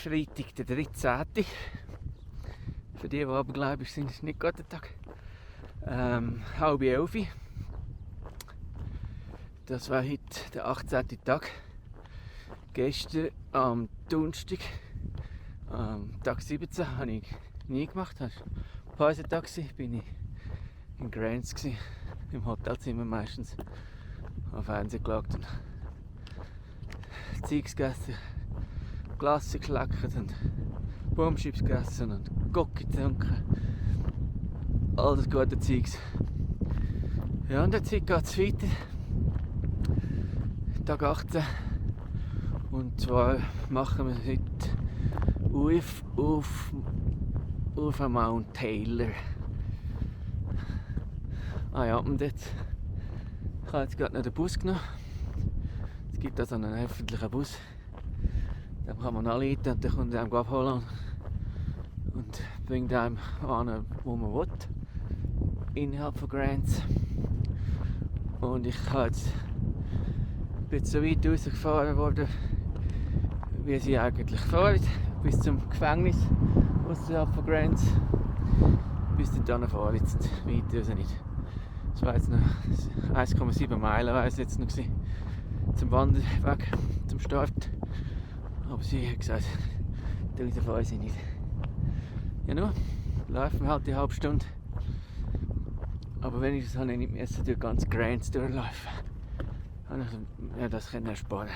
Freitag, der 13. Für die abergläubisch sind, ist nicht gerade der Tag. 10:30. Das war heute der 18. Tag. Gestern am Donnerstag, Tag 17, habe ich nie gemacht. Das war Pausentag, bin ich in Grants, im Hotelzimmer meistens. Habe Fernsehen geschaut und Zeugs gegessen, Glasse geschleckert und Bombschips gegessen und Gocki getrunken. All das gute Zeugs. Ja, und jetzt geht es weiter. Tag 18. Und zwar machen wir heute auf Mount Taylor. Ah ja, und jetzt, ich habe jetzt gerade noch den Bus genommen. Es gibt also einen öffentlichen Bus. Den kann man anrufen und dann kommt er einem abholen und bringt einem an, wo man will. Innerhalb von Grants. Und ich bin so weit rausgefahren worden, wie sie eigentlich fahren, bis zum Gefängnis außerhalb von Grants. Bis dann fahren jetzt weiter also nicht. Das war jetzt noch 1,7 Meilen war es jetzt noch gewesen, zum Wanderweg, zum Start. Aber sie hat gesagt, da fahren sie nicht. Ja nur, laufen wir halt die halbe Stunde. Aber wenigstens habe ich nicht mehr durch ganz Grants durchlaufen. Ja, das kann ich ersparen.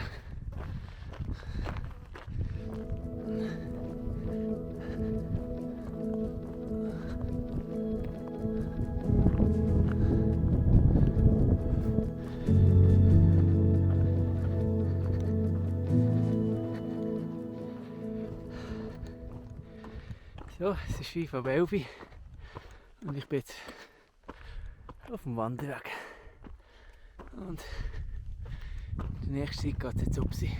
So, es ist 5:11 Uhr und ich bin jetzt auf dem Wanderweg. Und die nächste Zeit geht es jetzt um sie.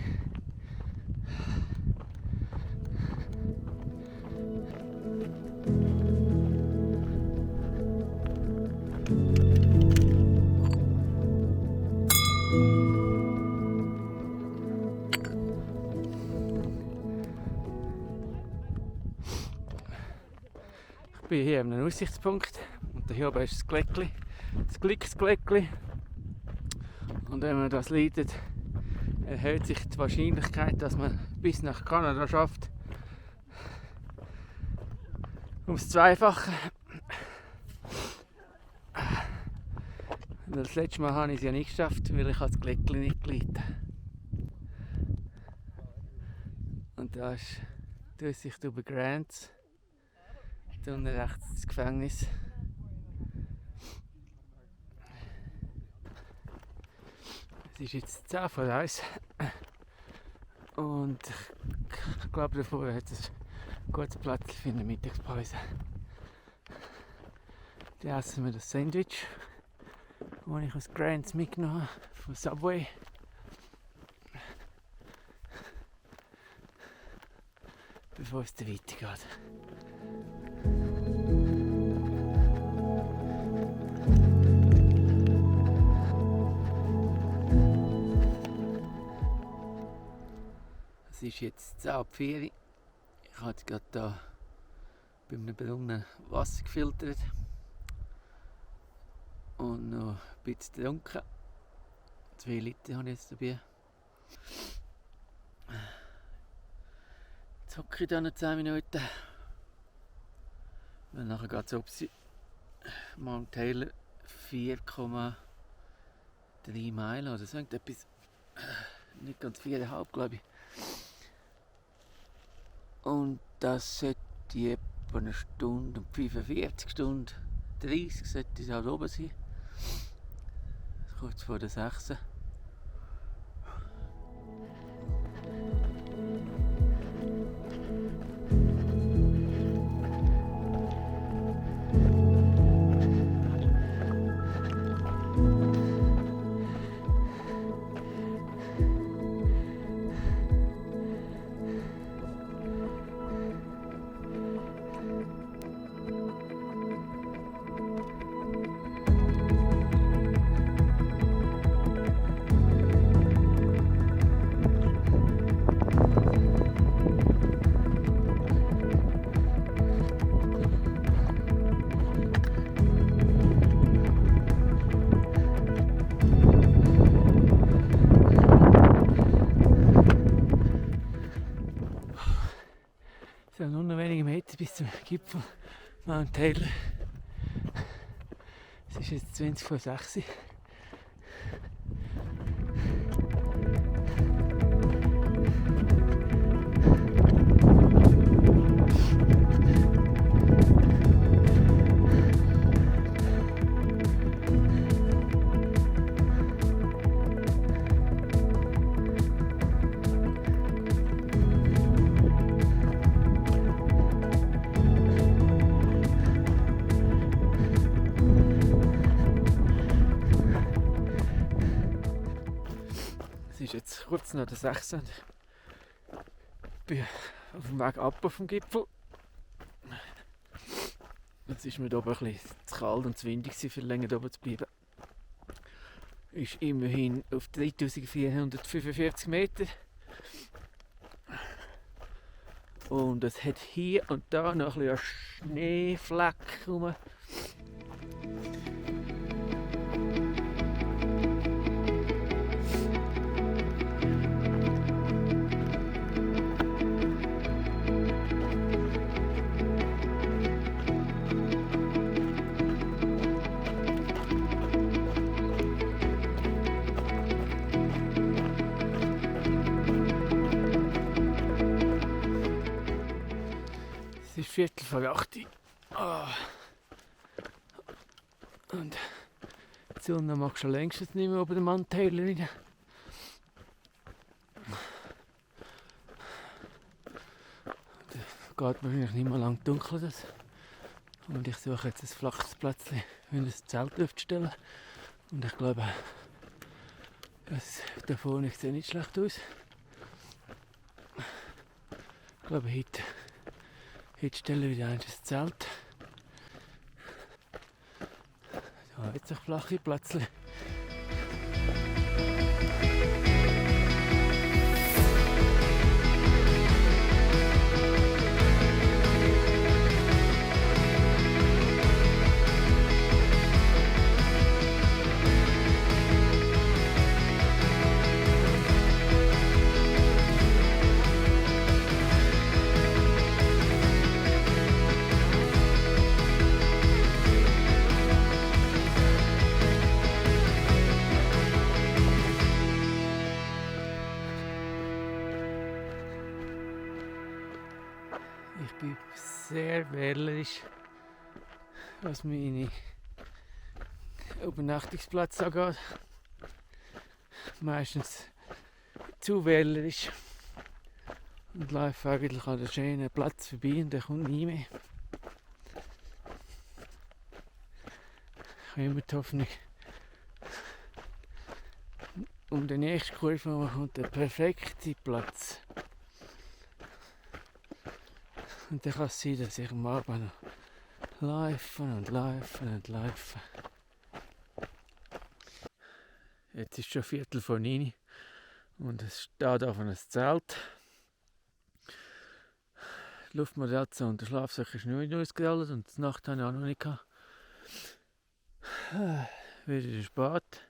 Ich bin hier an einem Aussichtspunkt und hier oben ist das Gleckli, das Glücksgleckli. Und wenn man das leitet, erhöht sich die Wahrscheinlichkeit, dass man bis nach Kanada schafft, ums Zweifache. Das letzte Mal habe ich es ja nicht geschafft, weil ich das Gleckli nicht geleitet. Und da ist die Aussicht über Grants. Da unten rechts das Gefängnis. Es ist jetzt 10:10 und ich glaube, davor hat es ein gutes Platz für eine Mittagspause. Dann essen wir das Sandwich, das ich aus Grants mitgenommen habe, von Subway. Bevor es dann weitergeht. Es ist jetzt 3:10 Uhr. Ich habe gerade hier bei einem Brunnen Wasser gefiltert und noch ein bisschen getrunken. 2 Liter habe ich jetzt dabei. Jetzt hocke ich hier noch 10 Minuten. Und nachher geht es auf Mount Taylor 4,3 Meilen oder so etwas. Nicht ganz 4,5 glaube ich. Und das sollte etwa eine Stunde und 45 Stunden 30 sollte es halt oben sein. Kurz vor der 6. wenige Meter bis zum Gipfel Mount Taylor. Es ist jetzt 20 vor 6 Uhr. Es ist jetzt kurz nach der 6 und ich bin auf dem Weg ab vom Gipfel. Jetzt ist mir da oben ein bisschen zu kalt und zu windig, viel länger oben zu bleiben. Ist immerhin auf 3445 Meter. Und es hat hier und da noch ein bisschen Schneefleck rum. Es ist 7:45. Und die Sonne mag schon längst nicht mehr über den Mount Taylor rein. Es geht wahrscheinlich nicht mehr lang dunkel. Das. Und ich suche jetzt ein flaches Plätzchen, um ein Zelt aufzustellen. Und ich glaube, das da vorne sieht nicht schlecht aus. Ich glaube, heute stelle ich wieder ein Zelt. Da jetzt ein flache Plätzchen. Ich bin sehr wählerisch, was meine Übernachtungsplätze angeht. Meistens zu wählerisch und laufe eigentlich an den schönen Platz vorbei und der kommt nie mehr. Ich habe immer die Hoffnung, um den nächsten Kurve kommt der perfekte Platz. Und dann kann es sein, dass ich am Abend noch laufen und laufen und laufen. Jetzt ist schon 8:45 und es steht auf einem Zelt. Die Luftmatratze und der Schlafsack ist noch nicht ausgerollt und die Nacht habe ich auch noch nicht gehabt. Wieder spät.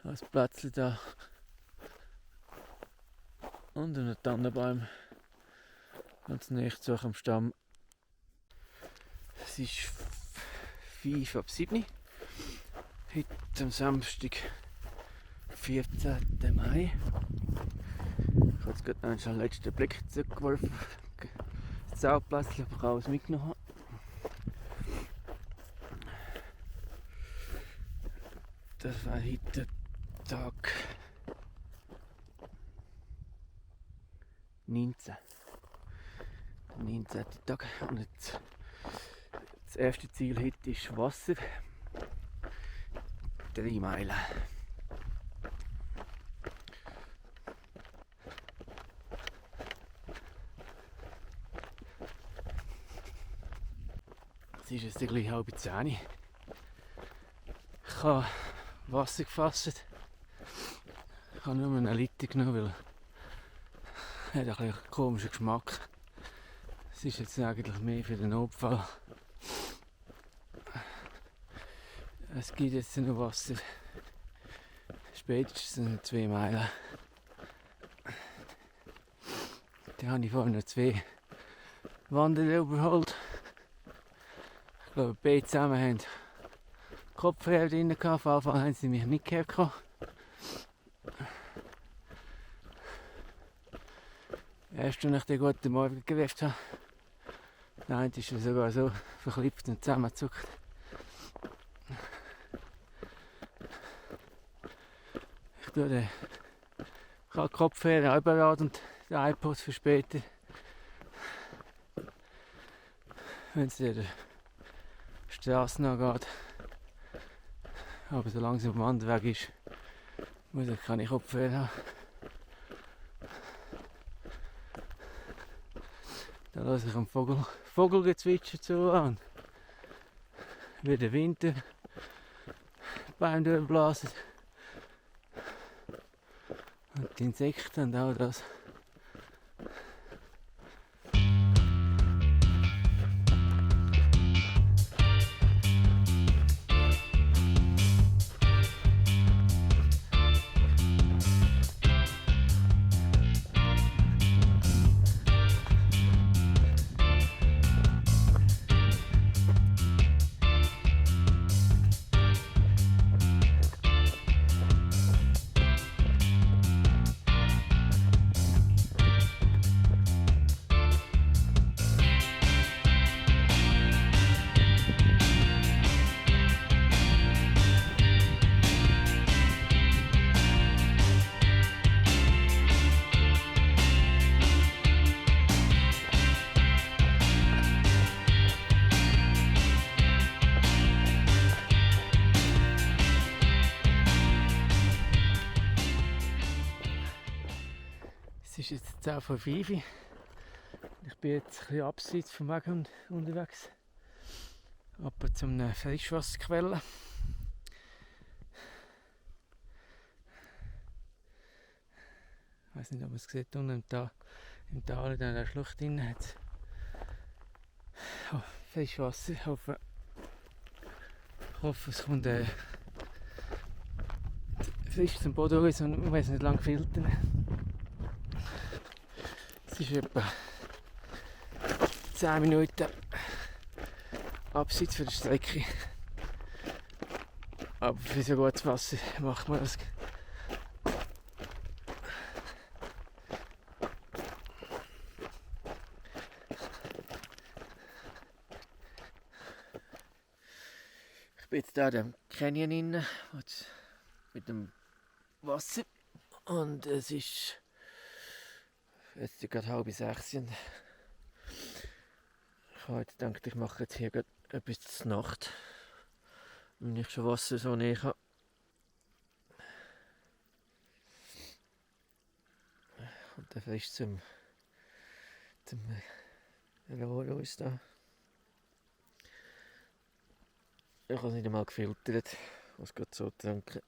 Das Plätzchen da und ein Tannenbaum ganz nahe zu am Stamm. Es ist 5:07. Heute am Samstag, 14. Mai. Ich habe jetzt gerade noch einen letzten Blick zurückgeworfen. Das Zeltplätzchen, ob ich alles mitgenommen habe. Das war heute Tag 19. Der 19. Tag. Und jetzt, das erste Ziel heute ist Wasser. 3 Meilen. Es ist jetzt gleich 9:30. Ich habe Wasser gefasst. Ich habe nur einen Liter genommen, weil es hat einen komischen Geschmack. Es ist jetzt eigentlich mehr für den Notfall. Es gibt jetzt noch Wasser. Spätestens in 2 Meilen. Dann habe ich vorhin noch 2 Wanderer überholt. Ich glaube, beide zusammen haben Kopfhörer drin gehabt. Auf jeden Fall haben sie mich nicht gehört. Erst als ich den guten Morgen gewählt habe. Der eine ist sogar so verklippt und zusammengezuckt. Ich tue den Kopfhörer überladen und den iPod für später. Wenn es der Straße nachgeht. Aber solange es auf dem Wanderweg ist, muss ich keine Kopfhörer haben. Da lasse ich am Vogelgezwitscher zu an. Wie der Winter Bäume durchblasen. Und die Insekten und all das. Es ist jetzt 10 vor 5 Uhr. Ich bin jetzt ein bisschen abseits vom Weg unterwegs. Aber zu einer Frischwasserquelle. Ich weiß nicht, ob man es sieht, unten im Tal in der Schlucht drin hat Frischwasser. Ich hoffe es kommt frisch zum Boden raus und man weiß nicht lange filtern. Es ist etwa 10 Minuten abseits von der Strecke. Aber für so gutes Wasser macht man das. Ich bin jetzt hier in dem Canyon rein, mit dem Wasser. Und es ist jetzt gerade 5:30 und ich habe jetzt gedacht, ich mache jetzt hier etwas zur Nacht, wenn ich schon Wasser so näher habe. Und dann frisch zum Rohr uns da. Ich habe es nicht einmal gefiltert, was gerade so trinken.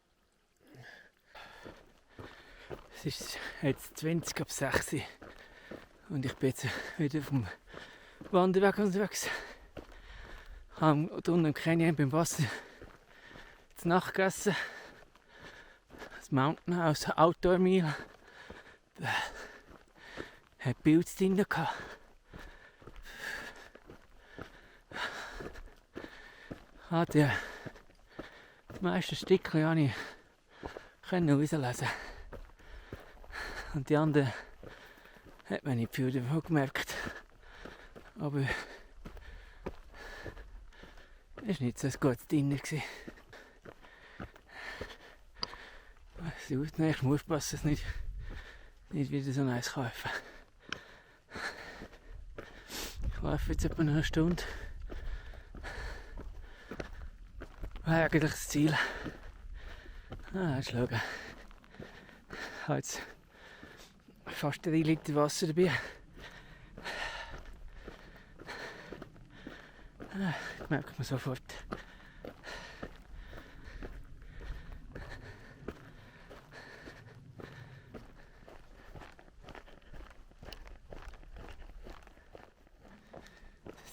Es ist jetzt 20 ab 6 Uhr und ich bin jetzt wieder vom Wanderweg unterwegs. Ich habe unten im Canyon beim Wasser zu Nacht gegessen. Das Mountain House Outdoor Meal. Hat Pilze drin gehabt. Die meisten Stückchen konnte ich rauslesen. Und die anderen hat man nicht viel davon gemerkt. Aber es war nicht so ein gutes Dinner. Ich muss aufpassen, dass ich nicht wieder so eins kaufen. Ich laufe jetzt etwa eine Stunde. Eigentlich das Ziel. Jetzt schauen. Ich habe jetzt fast 3 Liter Wasser dabei. Das merkt man sofort.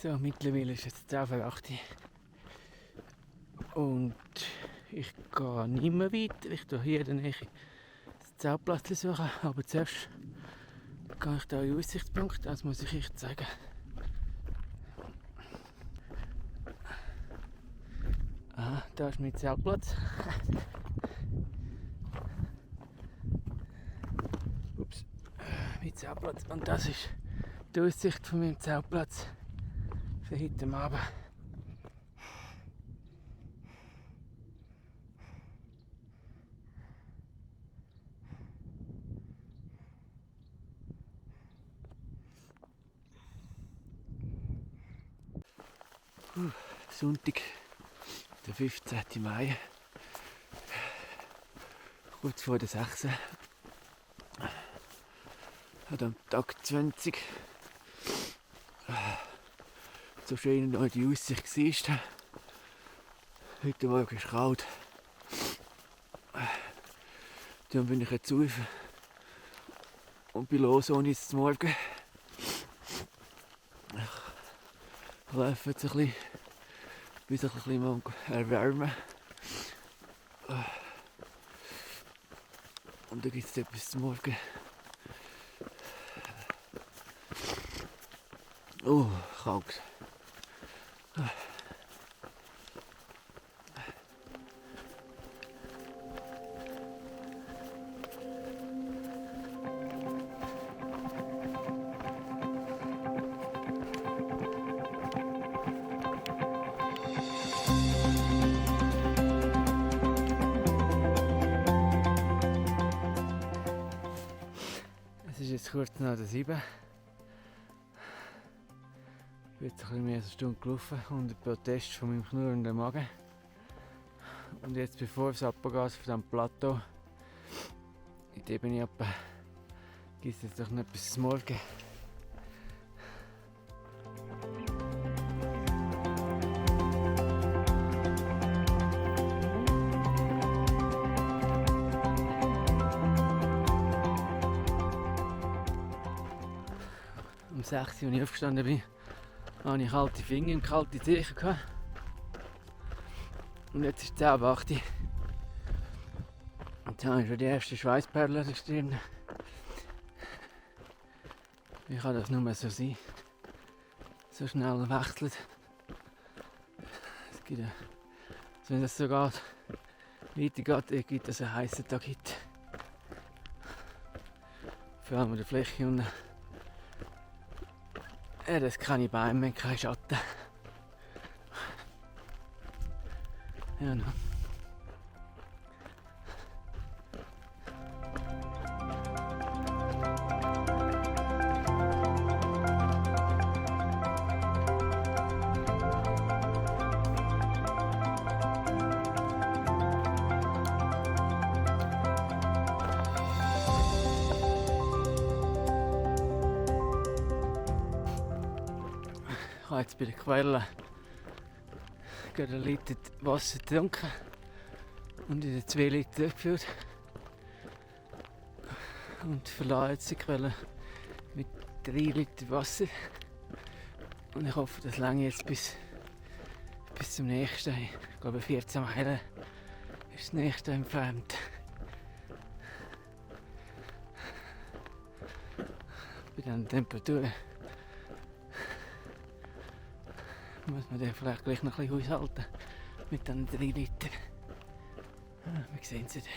So, mittlerweile ist es 10 vor 8 Uhr. Und ich gehe nicht mehr weiter. Ich gehe hier in der Nähe das Zeltplatz suchen. Aber zuerst gehe ich da in den Aussichtspunkt, das muss ich echt sagen. Ah, da ist mein Zeltplatz. Ups, mein Zeltplatz. Und das ist die Aussicht von meinem Zeltplatz für heute Abend. Sonntag, der 15. Mai, kurz vor der 6. Hat am Tag 20 so schön noch die Aussicht war. Heute Morgen ist es kalt. Dann bin ich jetzt rauf und bin los ohne jetzt zu Morgen. Ich laufe jetzt ein bisschen, bis ich ein bisschen mal erwärmen. Und dann gibt es etwas zum Morgen. Oh, kalt. Es ist jetzt kurz nach der 7. Ich bin jetzt ein bisschen mehr als eine Stunde gelaufen unter Protest von meinem knurrenden Magen. Und jetzt, bevor es abgeht von diesem Plateau in die Ebene ab, gibt es jetzt doch noch etwas zum Morgen. Um 6 Uhr, als ich aufgestanden bin, hatte ich kalte Finger und kalte Zehen. Und jetzt ist es 10 ab 8 Uhr. Und jetzt habe ich schon die ersten Schweißperlen an der Stirn. Wie kann das nur so sein? So schnell wechselt. Es gibt wenn das so geht, weitergeht, gibt es einen heißen Tag heute. Vor allem an der Fläche unten. Ja, das keine Beine mehr, kein Schatten. Ja, no. Ich habe jetzt bei der Quelle gerade 1 Liter Wasser getrunken und in den 2 Liter durchgeführt. Und verlasse jetzt die Quelle mit 3 Liter Wasser. Und ich hoffe, das reicht jetzt bis zum nächsten. Ich glaube 14 Meilen ist das nächste entfernt. Bei diesen Temperaturen muss man dann vielleicht gleich noch ein bisschen haushalten mit diesen 3 Liter. Ja, wir sehen sie dann.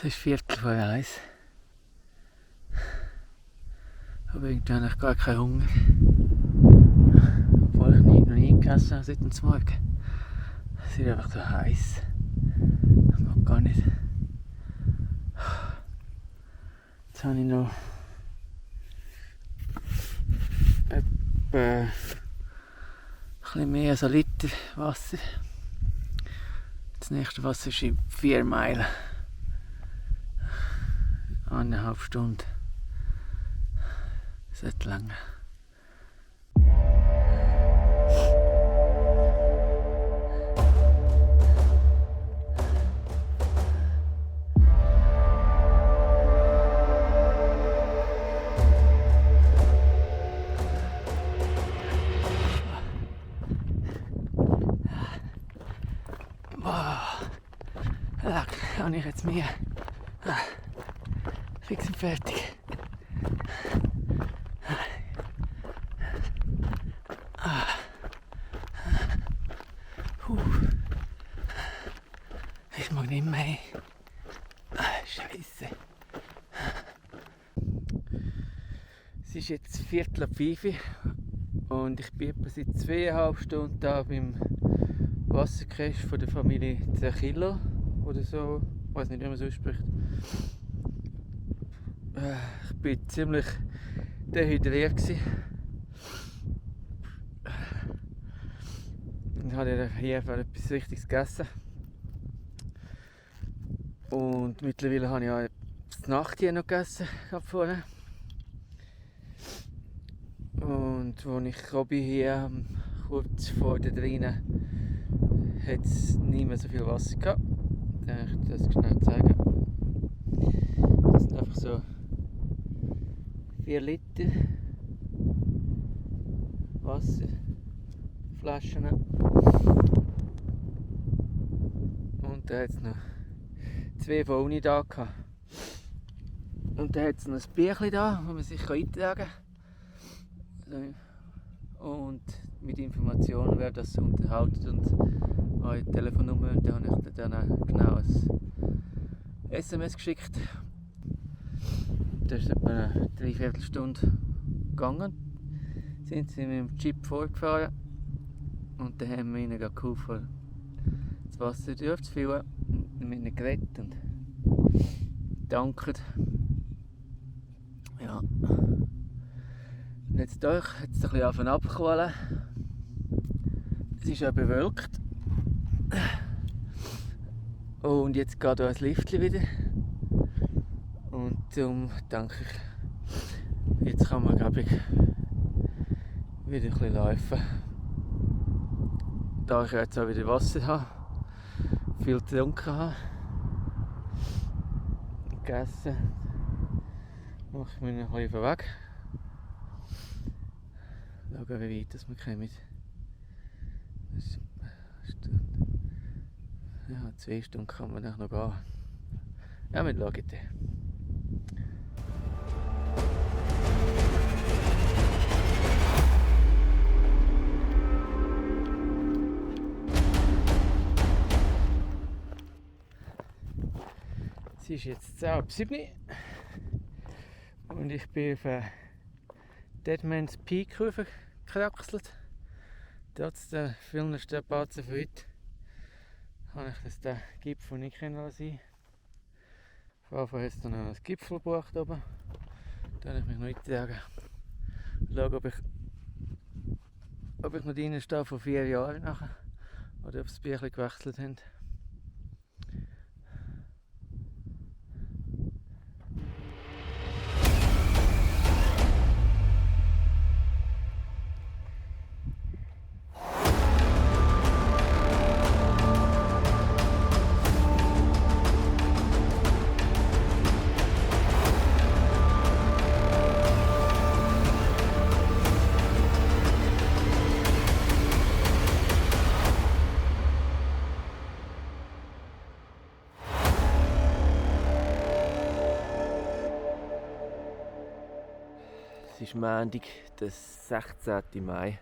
Es ist 1:45. Aber irgendwie habe ich gar keinen Hunger. Obwohl ich noch nie gegessen habe seit dem Morgen. Es ist einfach so heiß. Ich mag gar nicht. Jetzt habe ich noch etwa ein bisschen mehr als 1 Liter Wasser. Das nächste Wasser ist in 4 Meilen. 1,5 Stunden. Das sollte lange. Habe ich jetzt mehr. Fix und fertig. Ich mag nicht mehr. Scheiße. Es ist jetzt 4:45 und ich bin etwa seit 2,5 Stunden da beim Wassercache von der Familie Zechillo oder so. Ich weiß nicht, wie man es ausspricht. Ich war ziemlich dehydriert. Ich habe hier einfach etwas Richtiges gegessen. Und mittlerweile habe ich auch die Nacht hier noch gegessen vorne. Und als ich Robby hier kurz vor der Drine hat es nicht mehr so viel Wasser gehabt. Ich kann das schnell zeigen. Das sind einfach so 4 Liter Wasserflaschen. Und da hat es noch 2 von Uni da gehabt. Und dann hat es noch ein Büchlein da, wo man sich eintragen kann. Und mit Informationen, wer das unterhält und eure Telefonnummer. Und dann habe ich dann auch genau ein SMS geschickt. Das ist etwa eine Dreiviertelstunde gegangen. Sind sie mit dem Jeep vorgefahren. Und dann haben wir ihnen geholfen, das Wasser durchzufüllen. Und mit ihnen geredet und dankt. Ja. Und jetzt hier hat es ein bisschen angefangen abzukühlen. Es ist auch bewölkt. Und jetzt geht hier ein Liftchen wieder. Und darum denke ich, jetzt kann man, glaube ich, wieder ein bisschen laufen. Da ich jetzt auch wieder Wasser habe, viel getrunken habe, gegessen, mache ich mich noch ein bisschen weg. Schauen, wie weit wir kommen. Ja, 2 Stunden kann man noch gehen. Ja, wir schauen dann. Es ist jetzt 6:07 und ich bin auf Deadman's Peak gekraxelt. Trotz der vielen Strapazen von heute habe ich den Gipfel nicht sehen. Vor Anfang hat es dann noch ein Gipfelbuch oben. Da habe ich mich noch eintragen. Schauen, ob ich noch drinnen stehe von 4 Jahren nachher. Oder ob sie das Büchlein gewechselt haben. Es ist Montag, der 16. Mai.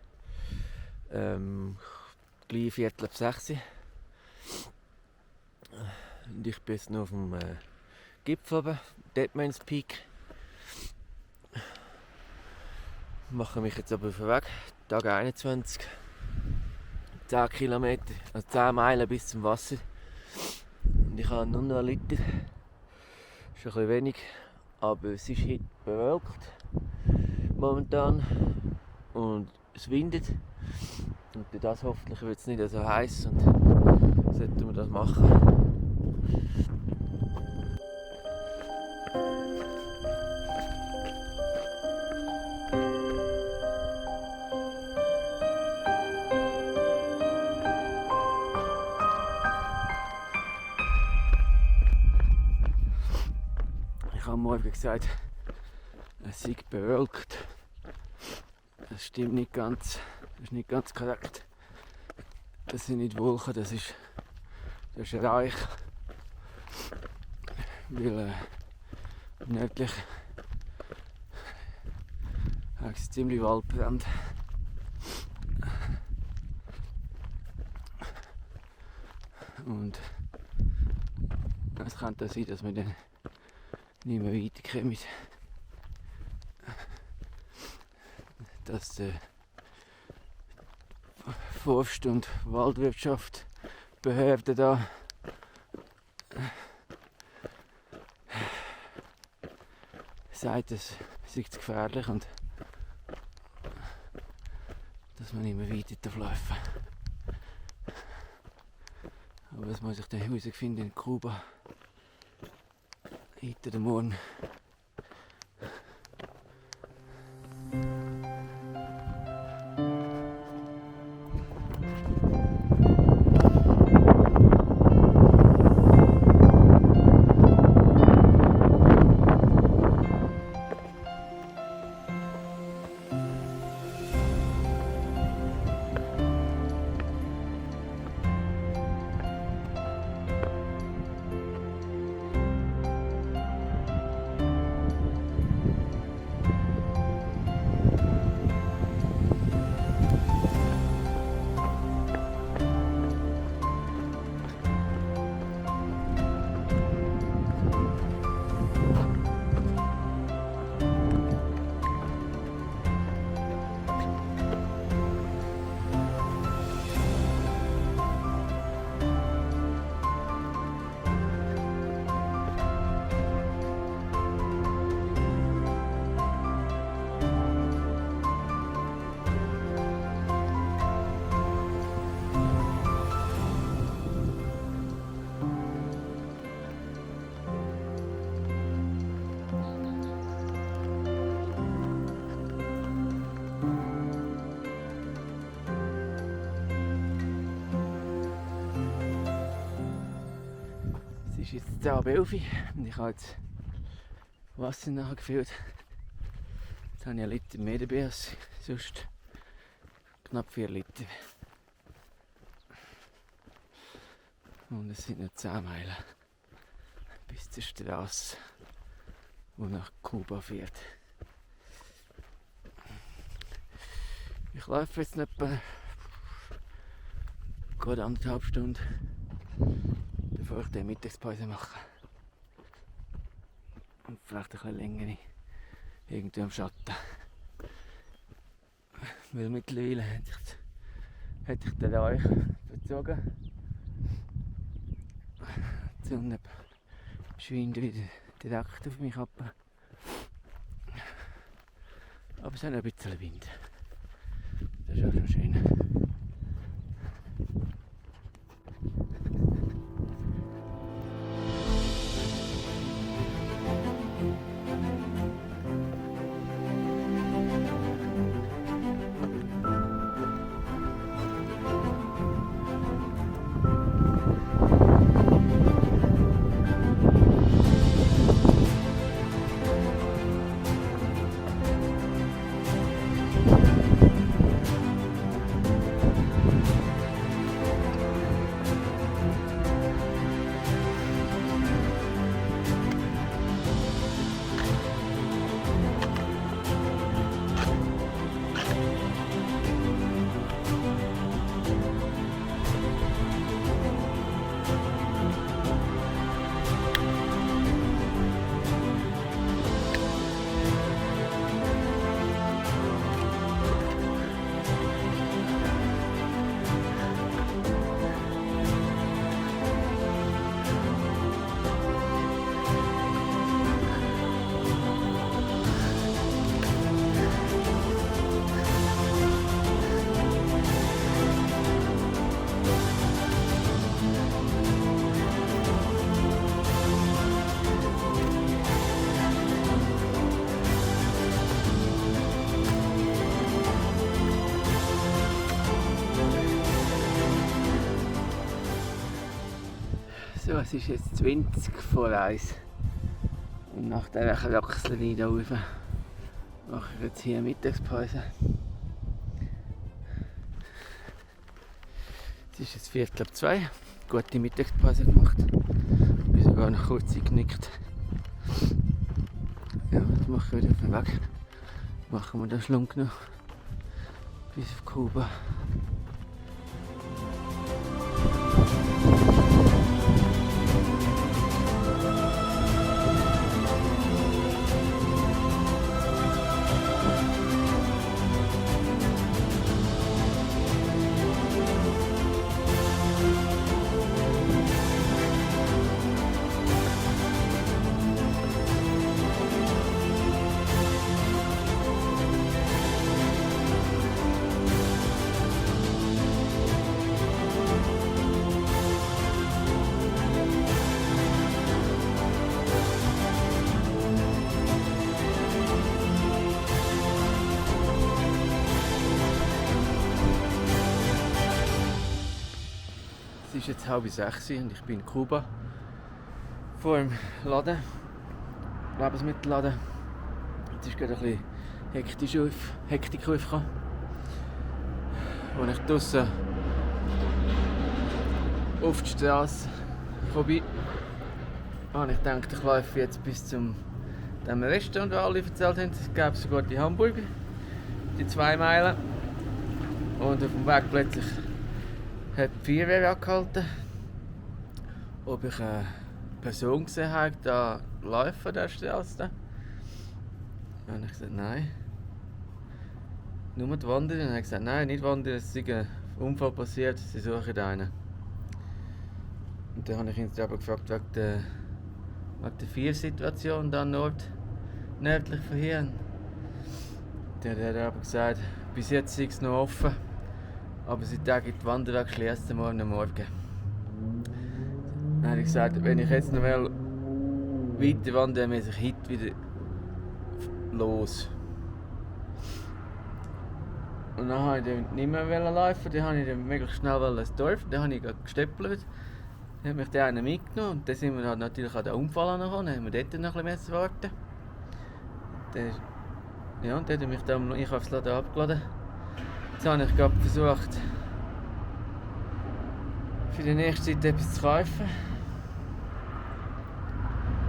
Gleich 5:45. Und ich bin jetzt noch auf dem Gipfel oben, Deadman's Peak. Ich mache mich jetzt aber auf den Weg, Tag 21, 10 Kilometer, also 10 Meilen bis zum Wasser. Und ich habe nur noch 1 Liter, ist ein bisschen wenig, aber es ist heute bewölkt momentan und es windet. Und durch das hoffentlich wird es nicht so heiß und sollten wir das machen. Ich habe am Morgen gesagt, es sei bewölkt. Das stimmt nicht ganz. Das ist nicht ganz korrekt. Das sind nicht Wolken, das ist reich. Weil nördlich hat es ziemlich Waldbrand. Und es könnte sein, dass wir dann nicht mehr weiterkommen. Dass die Forst- und Waldwirtschaftsbehörde da sagt, es sei zu gefährlich und dass man nicht mehr weiter laufen darf. Aber das muss ich dann herausfinden in Kuba. Heute oder morgen. Es ist jetzt 10:11 Uhr und ich habe jetzt Wasser nachgefüllt. Jetzt habe ich 1 Liter mehr dabei als sonst. Knapp 4 Liter. Und es sind noch 10 Meilen bis zur Straße, die nach Kuba führt. Ich laufe jetzt etwa gerade 1,5 Stunden, bevor ich die Mittagspause mache. Und vielleicht ein bisschen länger irgendwo im Schatten. Weil mittlerweile hat sich der Reich verzogen. Die Sonne scheint wieder direkt auf mich ab. Aber es hat noch ein bisschen Wind. Das ist auch schon schön. es ist jetzt 20 vor 1. Und nach dieser Kraxel hier rauf mache ich jetzt hier eine Mittagspause. Es ist jetzt 1:45. Gute Mittagspause gemacht. Ich bin sogar noch kurz geknickt. Ja, jetzt mache ich wieder auf den Weg. Machen wir den Schlunk noch bis auf Kuba. Es ist jetzt 5:30 und ich bin in Kuba vor dem Laden, Lebensmittelladen. Jetzt ist gerade ein bisschen Hektik aufgekommen. Als ich draussen auf die Straße vorbei habe ich gedacht, ich laufe jetzt bis zum dem Restaurant, wo alle erzählt haben, es gäbe sogar die Hamburger, die 2 Meilen. Und auf dem Weg plötzlich hat die Feuerwehr angehalten, ob ich eine Person gesehen habe, da laufen an der Straße. Dann habe ich gesagt, nein. Nur die Wanderer. Dann habe ich gesagt, nein, nicht Wanderer, es ist ein Unfall passiert, sie suchen einen. Und dann habe ich ihn aber gefragt wegen der Feuersituation da nördlich von hier. Dann hat er aber gesagt, bis jetzt ist es noch offen. Aber sie tagen die Wanderweg schließen morgen Morgen. Dann habe ich gesagt, wenn ich jetzt noch weiter wandere, muss ich heute wieder los. Und dann wollte ich nicht mehr laufen, dann habe ich möglichst schnell ins Dorf, dann habe ich gesteppelt. Dann hat mich der einer mitgenommen und dann sind wir natürlich an den Unfall angekommen, dann haben wir dort noch ein bisschen warten. Dann hat er mich dann am Einkaufsladen abgeladen. Jetzt habe ich gerade versucht, für die nächste Zeit etwas zu kaufen.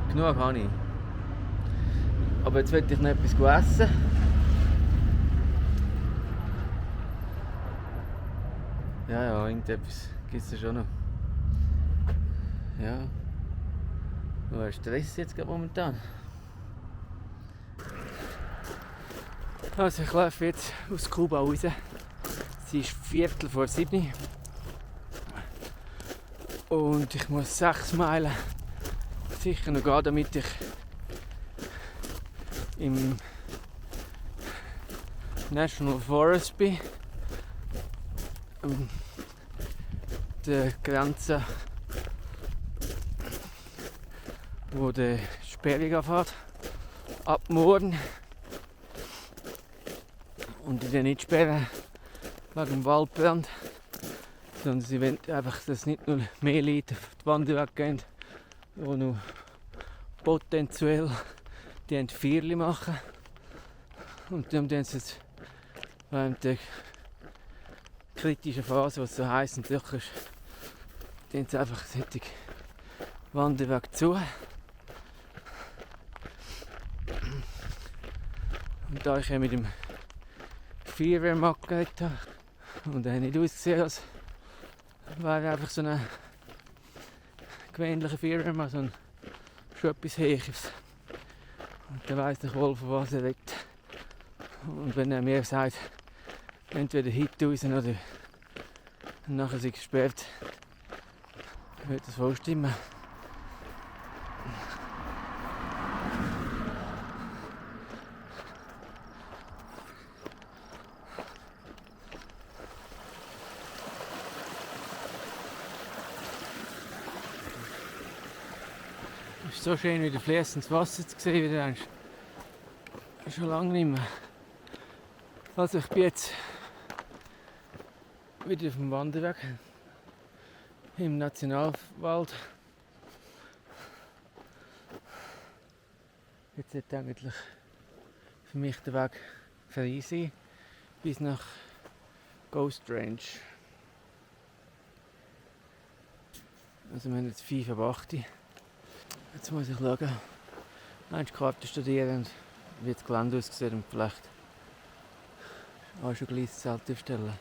Genug habe ich. Aber jetzt möchte ich noch etwas essen. Ja, irgendetwas gibt es ja schon noch. Ja. Nur Stress jetzt gerade momentan. Also ich laufe jetzt aus Kuba raus. Es ist 6:45. Und ich muss 6 Meilen sicher noch gehen, damit ich im National Forest bin. An der Grenze, wo die Sperrung anfängt, ab morgen. Und die dann nicht sperren wegen dem Waldbrand, sondern sie wollen einfach, dass nicht nur mehr Leute auf die Wanderweg gehen, die noch potenziell die Entfeuerung machen. Und dann haben sie jetzt während der kritischen Phase, wo es so heiß und locker ist, dann sie einfach solche Wanderweg zu. Und da ich ja mit dem Feuerwehrmann geredet habe und er hat nicht ausgesehen, als wäre einfach so ein gewöhnlicher Feuerwehrmann, sondern schon etwas Höheres. Und dann weiss ich wohl, von was er redet. Und wenn er mir sagt, entweder heute raus oder nachher ist es gesperrt, wird das wohl stimmen. Es ist so schön, wieder fließendes Wasser zu sehen, wie du denkst. Schon lange nicht mehr. Also ich bin jetzt wieder auf dem Wanderweg im Nationalwald Jetzt sollte eigentlich für mich der Weg frei sein, bis nach Ghost Range. Also wir haben jetzt 5 ab 8. Jetzt muss ich schauen, Karte studieren und wie das Gelände aussieht und vielleicht auch schon gleich das Zelt aufstellen.